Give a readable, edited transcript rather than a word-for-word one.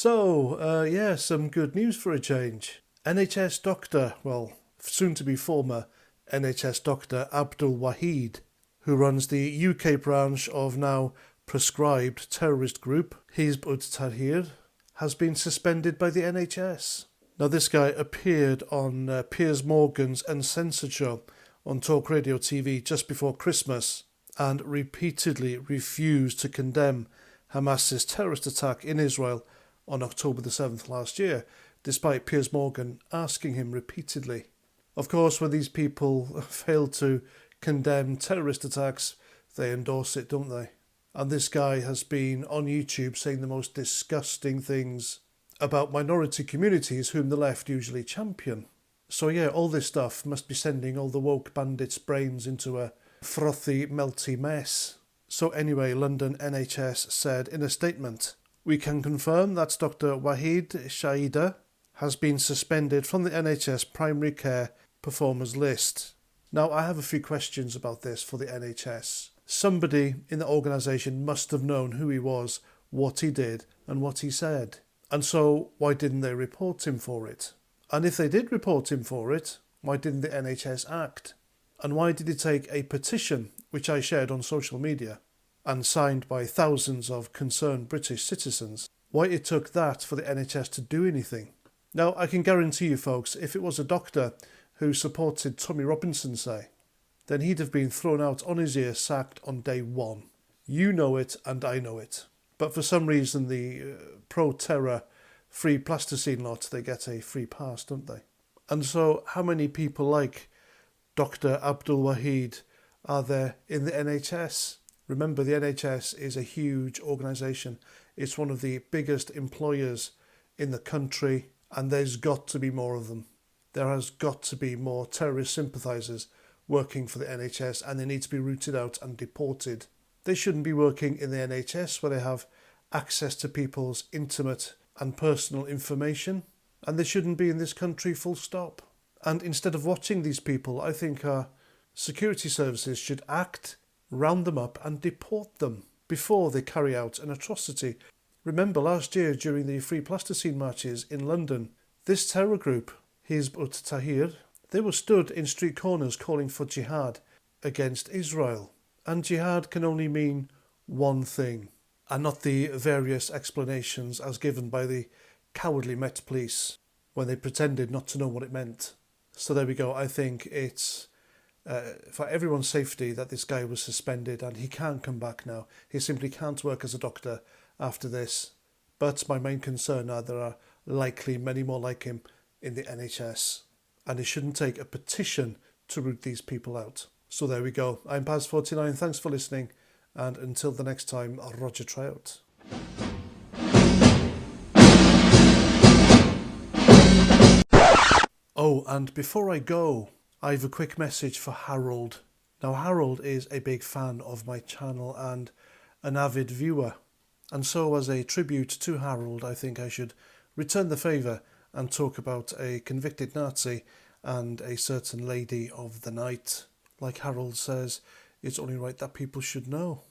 Some good news for a change. NHS doctor, well, soon to be former NHS doctor Abdul Wahid, who runs the UK branch of now proscribed terrorist group Hizb ut-Tahrir, has been suspended by the NHS. Now, this guy appeared on Piers Morgan's Uncensored show on Talk Radio TV just before Christmas and repeatedly refused to condemn Hamas's terrorist attack in Israel on October the 7th last year, despite Piers Morgan asking him repeatedly. Of course, when these people fail to condemn terrorist attacks, they endorse it, don't they? And this guy has been on YouTube saying the most disgusting things about minority communities whom the left usually champion. So yeah, all this stuff must be sending all the woke bandits' brains into a frothy, melty mess. So anyway, London NHS said in a statement, "We can confirm that Dr. Wahid Shaida has been suspended from the NHS primary care performers list." Now, I have a few questions about this for the NHS. Somebody in the organisation must have known who he was, what he did, and what he said. And so, why didn't they report him for it? And if they did report him for it, why didn't the NHS act? And why did it take a petition, which I shared on social media, and signed by thousands of concerned British citizens, why it took that for the NHS to do anything? Now, I can guarantee you folks, if it was a doctor who supported Tommy Robinson, say, then he'd have been thrown out on his ear, sacked on day one. You know it, and I know it. But for some reason, the pro-terror free plasticine lot, they get a free pass, don't they? And so, how many people like Dr. Abdul Wahid are there in the NHS? Remember, the NHS is a huge organisation. It's one of the biggest employers in the country, and there's got to be more of them. There has got to be more terrorist sympathisers working for the NHS, and they need to be rooted out and deported. They shouldn't be working in the NHS where they have access to people's intimate and personal information, and they shouldn't be in this country, full stop. And instead of watching these people, I think our security services should act, round them up and deport them before they carry out an atrocity. Remember last year during the Free Plasticine marches in London, this terror group, Hizb ut-Tahrir, they were stood in street corners calling for jihad against Israel. And jihad can only mean one thing, and not the various explanations as given by the cowardly Met Police when they pretended not to know what it meant. So there we go. I think it's for everyone's safety that this guy was suspended, and he can't come back now. He simply can't work as a doctor after this. But my main concern are there are likely many more like him in the NHS, and it shouldn't take a petition to root these people out. So there we go. I'm Paz49. Thanks for listening, and until the next time, Roger Trout. Oh, and before I go, I have a quick message for Harold. Now, Harold is a big fan of my channel and an avid viewer. And so as a tribute to Harold, I think I should return the favour and talk about a convicted Nazi and a certain lady of the night. Like Harold says, it's only right that people should know.